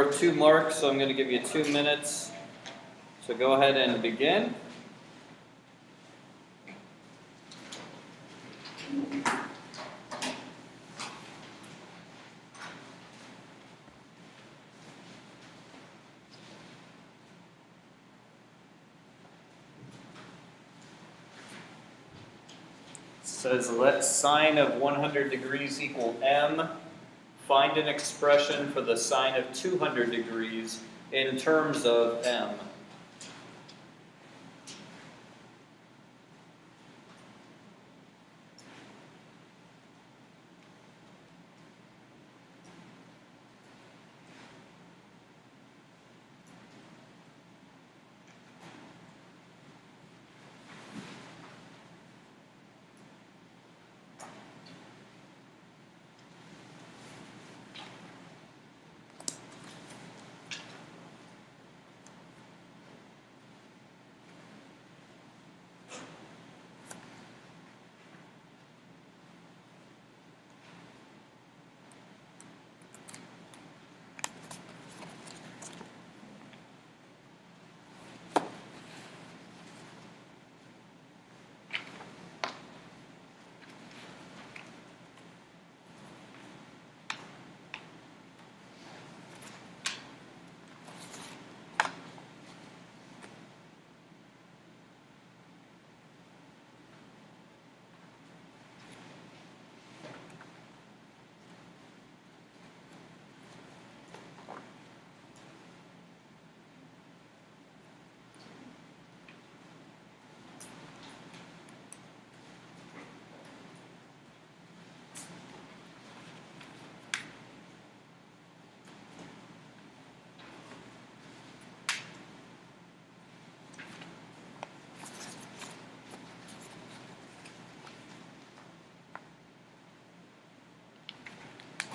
wrote 2 marks, so I'm going to give you 2 minutes. So go ahead and begin. Says let sine of 100 degrees equal m. Find an expression for the sine of 200 degrees in terms of m.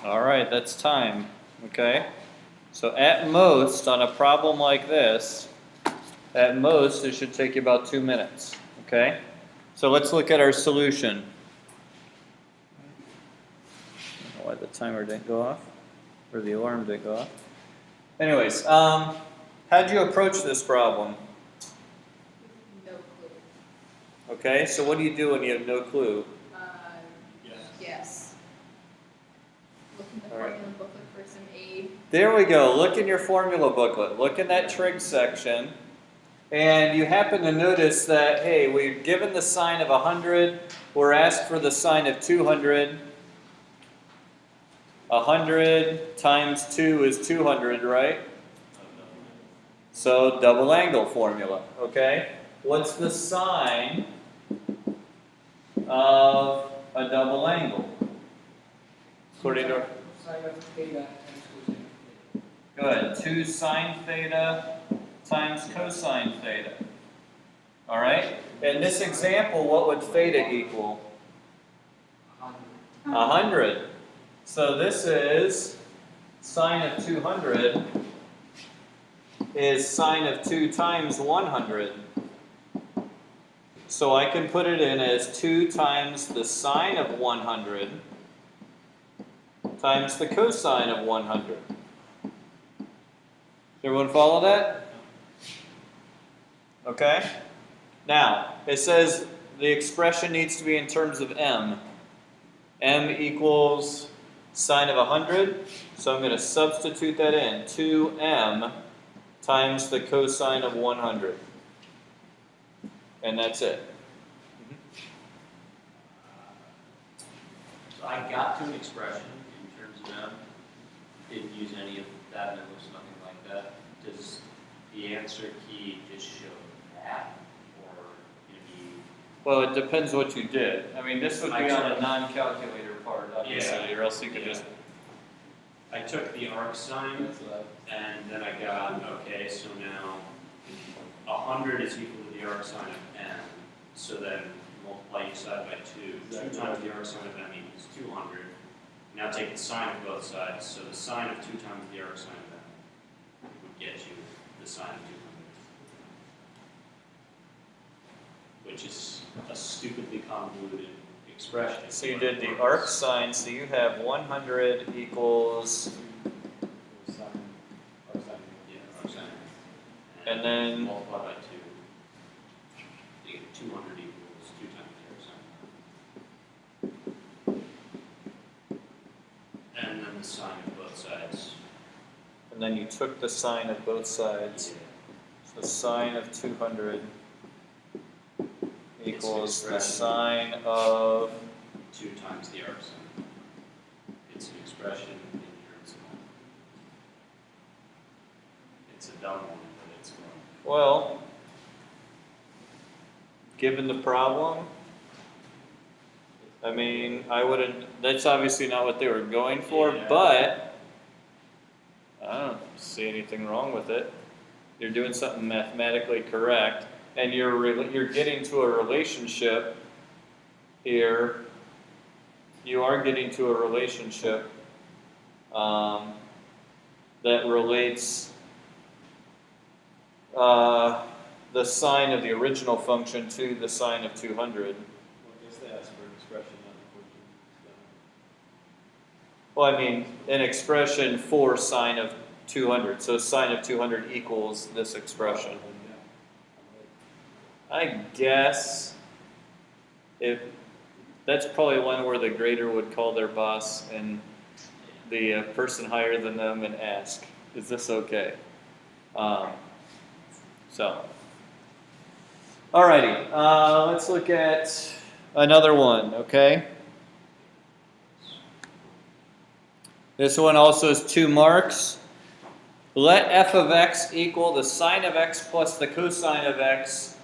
All right, that's time, okay? So at most, on a problem like this, at most, it should take you about 2 minutes, okay? So let's look at our solution. I don't know why the timer didn't go off, or the alarm didn't go off. Anyways, how'd you approach this problem? No clue. Okay, so what do you do when you have no clue? Yes. Look in the All right. formula booklet for some aid. There we go. Look in your formula booklet. Look in that trig section. And you happen to notice that, hey, we've given the sine of 100. We're asked for the sine of 200. 100 times 2 is 200, right? So double angle formula, okay? What's the sine of a double angle? According to... Sine of theta times cosine theta. Good. 2 sine theta times cosine theta. All right? In this example, what would theta equal? 100. So this is sine of 200 is sine of 2 times 100. So I can put it in as 2 times the sine of 100 times the cosine of 100. Everyone follow that? Okay? Now, it says the expression needs to be in terms of m. M equals sine of 100, so I'm going to substitute that in. 2m times the cosine of 100. And that's it. So I got to an expression in terms of m. Didn't use any of that numbers, nothing like that. Does the answer key just show that, or can it be? Well, it depends what you did. I mean, this would be on a non-calculator part, obviously, or else you could just... I took the arc sine, and then I got, okay, so now 100 is equal to the arc sine of n. So then multiply each side by 2. 2 times the arc sine of n equals 200. Now take the sine of both sides. So the sine of 2 times the arc sine of n would get you the sine of 200. Which is a stupidly convoluted expression. So you did the arc sine, so you have 100 equals And then- multiply by 2. You get 200 equals 2 times the arc sine. And then the sine of both sides. And then you took the sine of both sides. So sine of 200 equals the sine of 2 times the arc sine. It's an expression in principle. It's a dumb one, but it's wrong. well, given the problem, I mean, I wouldn't, that's obviously not what they were going for, Yeah. but I don't see anything wrong with it. You're doing something mathematically correct, and you're getting to a relationship here. You are getting to a relationship that relates the sine of the original function to the sine of 200. Well, I guess they asked for an expression, not a function. Well, I mean, an expression for sine of 200. So sine of 200 equals this expression. I guess that's probably one where the grader would call their boss and the person higher than them and ask, "Is this okay?" Alrighty, let's look at another one. Okay. This one also has 2 marks. Let f of x equal the sine of x plus the cosine of x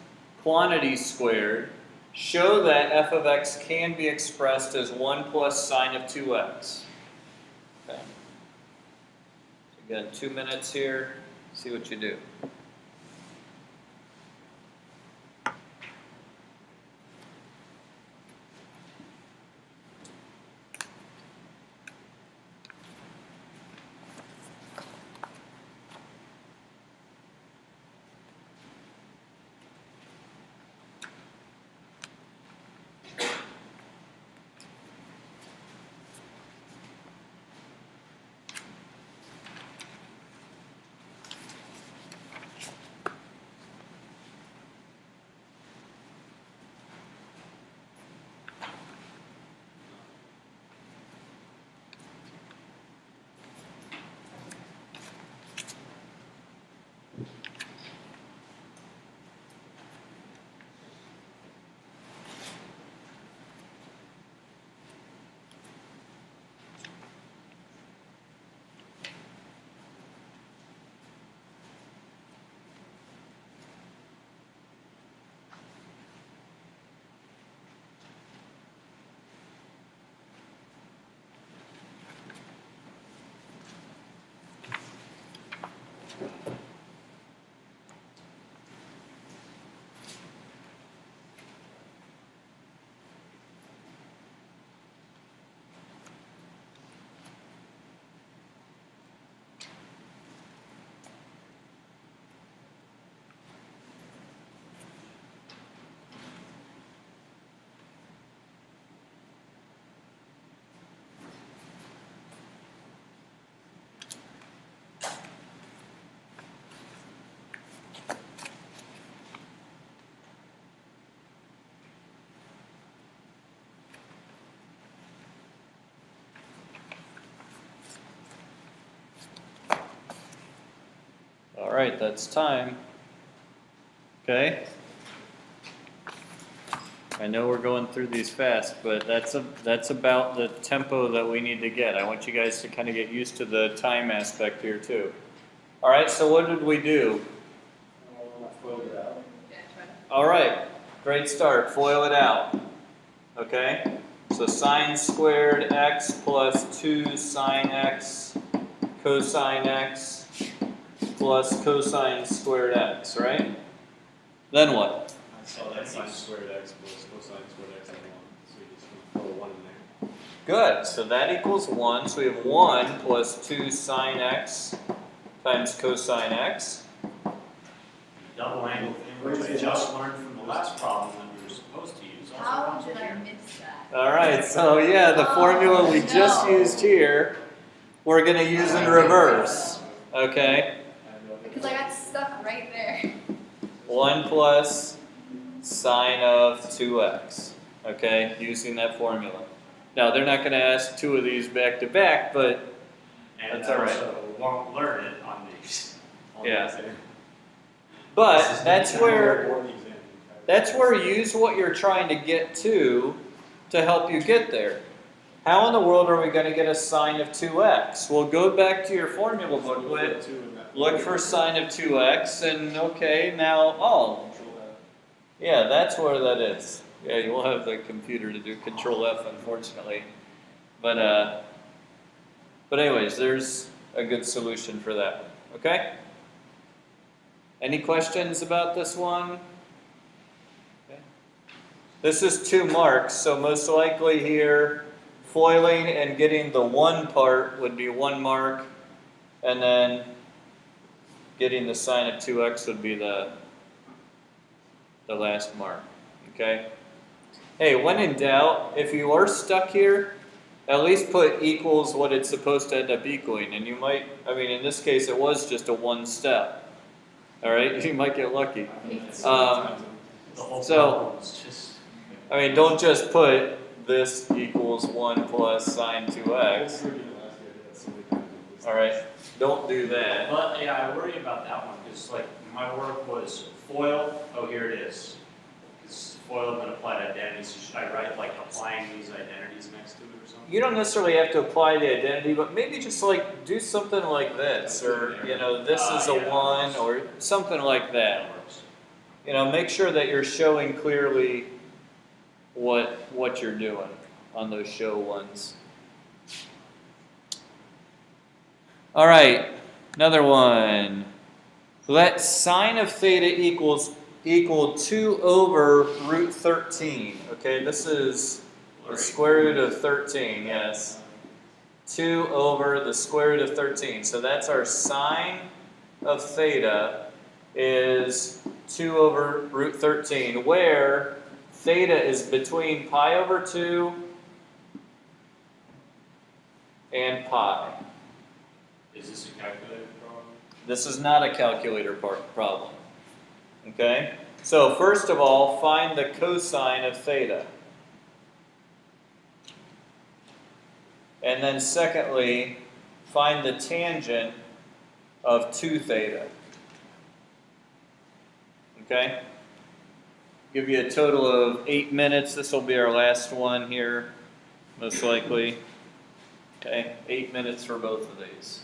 quantity squared. Show that f of x can be expressed as 1 plus sine of 2x. Okay. So you got 2 minutes here. See what you do. All right, that's time. Okay. I know we're going through these fast, but that's about the tempo that we need to get. I want you guys to kind of get used to the time aspect here too. All right, so what did we do? Foiled it out. Yeah, try to. All right, great start. Foil it out. Okay, so sine squared x plus 2 sine x cosine x plus cosine squared x, right? Then what? I saw that sine squared x plus cosine squared x and 1. So you just throw a 1 in there. Good, so that equals 1. So we have 1 plus 2 sine x times cosine x. Double angle thing, which I just learned from the last problem that we were supposed to use. Also How comes did up I here. miss that? All right, so yeah, the formula we just no. used here, we're going to use in reverse. Okay? I have no Because I got stuck right there. 1 plus sine of 2x, okay, using that formula. Now, they're not going to ask two of these back to back, but And That's I all right. also won't learn it on these. Yeah. This but is that's the where board exam. use what you're trying to get to help you get there. How in the world are we going to get a sine of 2x? Well, go back to your formula booklet, look for sine of 2x, and okay, now, oh, yeah, that's where that is. Yeah, you will have the computer to do Control F, unfortunately. But anyways, there's a good solution for that one. Okay? Any questions about this one? Okay. This is 2 marks, so most likely here, foiling and getting the 1 part would be 1 mark, and then getting the sine of 2x would be the last mark. Okay? Hey, when in doubt, if you are stuck here, at least put equals what it's supposed to end up equaling. And you might, I mean, in this case, it was just a 1 step. All right? You might get lucky. The whole So- problem is just. I mean, don't just put this equals 1 plus sine 2x. All right? Don't do that. But yeah, I worry about that one because like my work was FOIL. Oh, here it is. Because FOIL and applied identities. So should I write like applying these identities next to it or something? You don't necessarily have to apply the identity, but maybe just like do something like this, or this is a Yeah, that 1, works. or something like that. That works. Make sure that you're showing clearly what you're doing on those show ones. All right, another one. Let sine of theta equal 2 over root 13. Okay, this is the square root of 13, yes. 2 over the square root of 13. So that's our sine of theta is 2 over root 13, where theta is between pi over 2 and pi. Is this a calculated problem? This is not a calculator problem. Okay? So first of all, find the cosine of theta. And then secondly, find the tangent of 2 theta. Okay? Give you a total of 8 minutes. This will be our last one here, most likely. Okay? 8 minutes for both of these.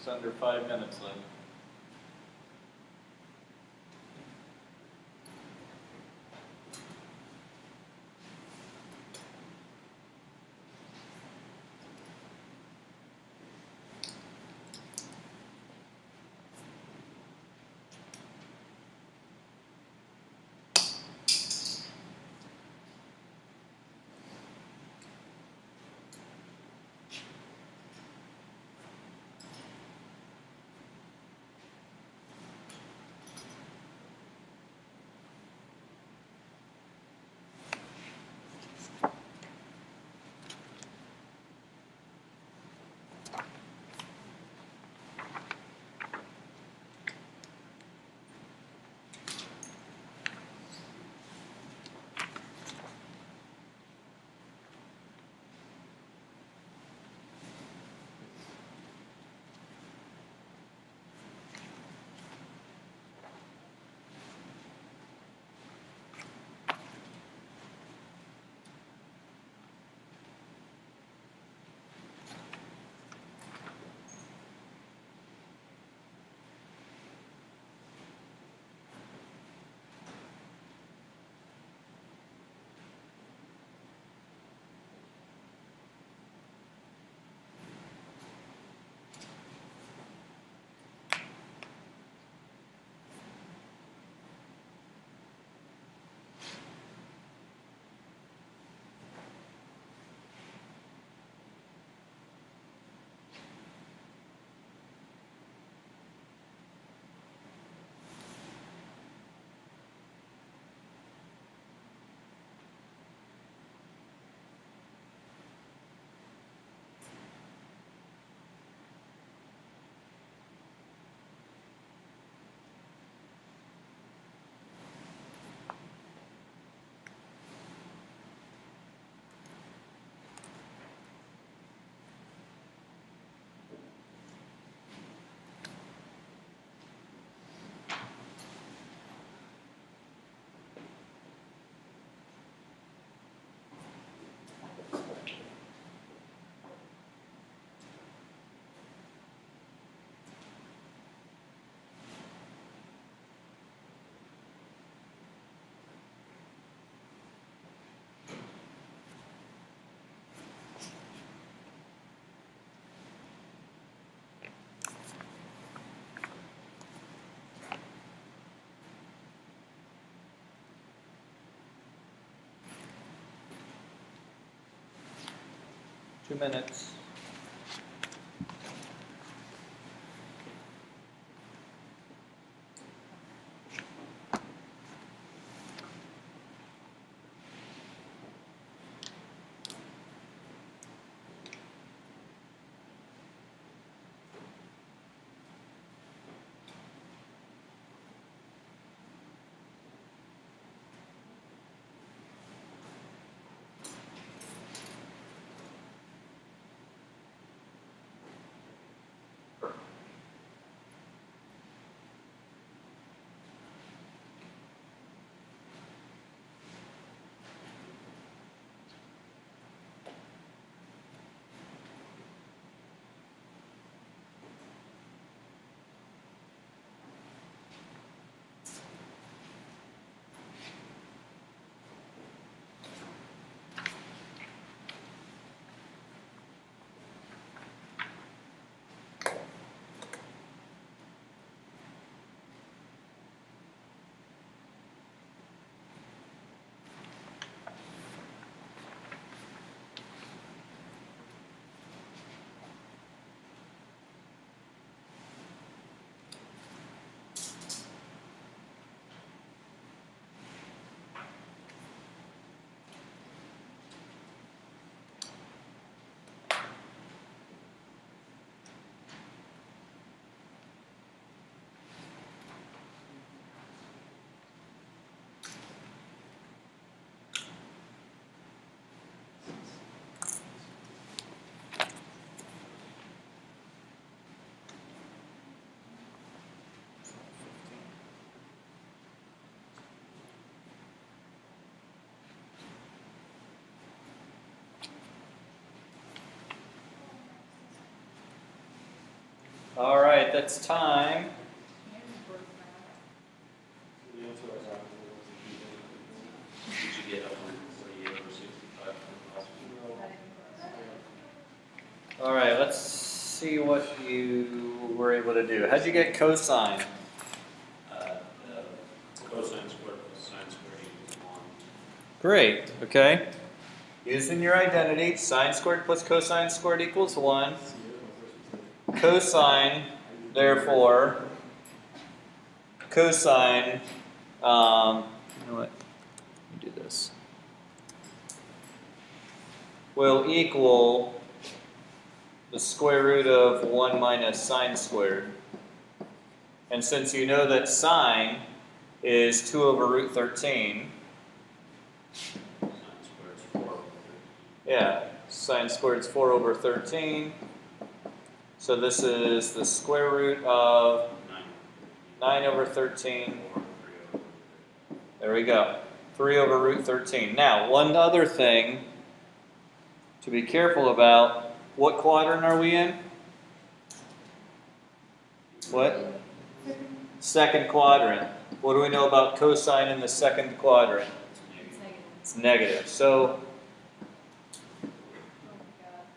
Just under 5 minutes left. Two minutes. All right, that's time. The answer was Did you get 148/65? All right, let's see what you were able to do. How'd you get cosine? Cosine squared plus sine squared equals 1. Great, okay. Using your identity, sine squared plus cosine squared equals 1. Cosine, therefore, cosine, you know what, let me do this, will equal the square root of 1 minus sine squared. And since you know that sine is 2 over root 13, Sine squared is 4 over 13. yeah, sine squared is 4 over 13. So this is the square root of 9 over 13. Or 3 over. There we go. 3 over root 13. Now, one other thing to be careful about. What quadrant are we in? What? Second quadrant. What do we know about cosine in the second quadrant? It's negative. So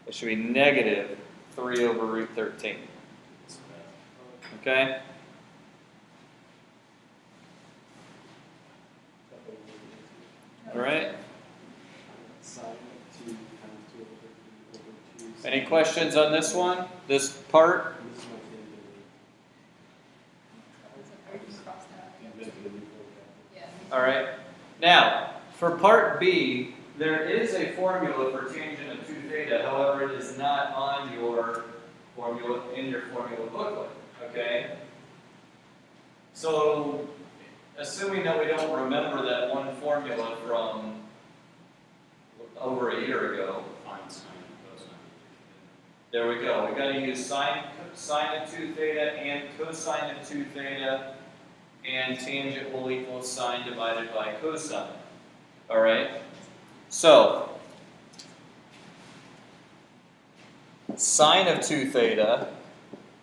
it should be negative 3 over root 13. Okay? All right? sine of 2 times 2 over 13 over 2. Any questions on this one? This part? This is my favorite. All right. Now, for part B, there is a formula for tangent of 2 theta. However, it is not on your formula in your formula booklet. Okay. So, assuming that we don't remember that one formula from over a year ago, Find sine and cosine. there we go. We got to use sine of 2 theta and cosine of 2 theta, and tangent will equal sine divided by cosine. All right. So sine of 2 theta,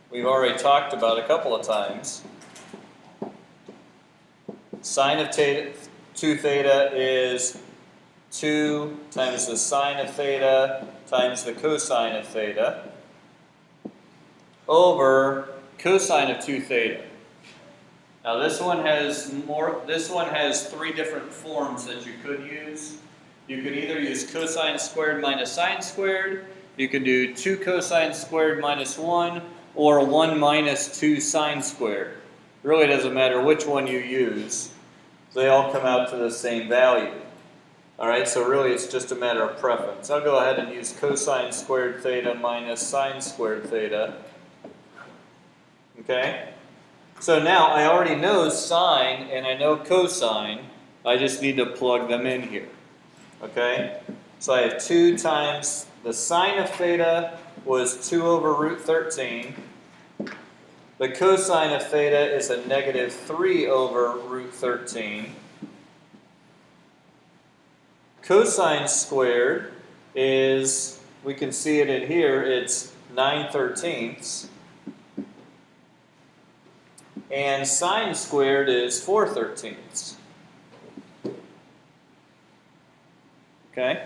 we've already talked about a couple of times. Sine of 2 theta is 2 times the sine of theta times the cosine of theta over cosine of 2 theta. Now this one has 3 different forms that you could use. You could either use cosine squared minus sine squared, you could do 2 cosine squared minus 1, or 1 minus 2 sine squared. It really doesn't matter which one you use. They all come out to the same value. Alright, so really it's just a matter of preference. I'll go ahead and use cosine squared theta minus sine squared theta. Okay? So now I already know sine and I know cosine. I just need to plug them in here. Okay? So I have 2 times the sine of theta was 2 over root 13. The cosine of theta is a negative 3 over root 13. Cosine squared is, we can see it in here, it's 9/13. And sine squared is 4/13. Okay?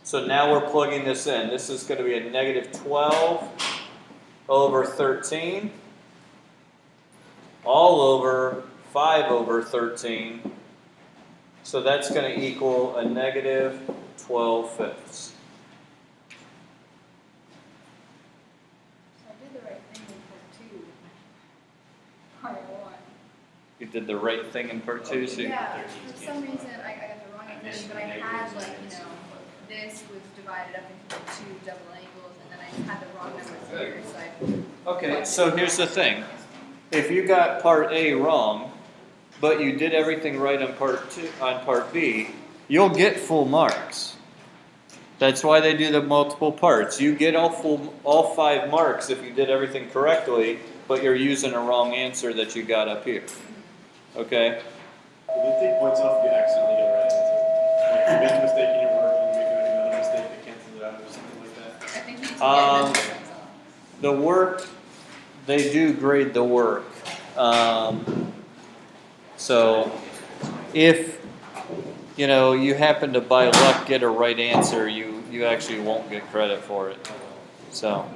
So now we're plugging this in. This is going to be a negative 12 over 13 all over 5 over 13. So that's going to equal a negative 12/5. I did the right thing in part 2. Part 1. You did the right thing in part 2, so Yeah, for some reason I got the wrong identity, but I had this was divided up into the 2 double angles, and then I had the wrong numbers here, so Okay, so here's the thing. If you got part A wrong, but you did everything right on part B, you'll get full marks. That's why they do the multiple parts. You get all 5 marks if you did everything correctly, but you're using a wrong answer that you got up here. Okay? Will they take points off if you accidentally get the right answer? Like you make a mistake in your work and you make another mistake that cancels it out or something like that? I think that's what The work, they do grade the work. So if, you know, you happen to by luck get a right answer, you actually won't get credit for it. So.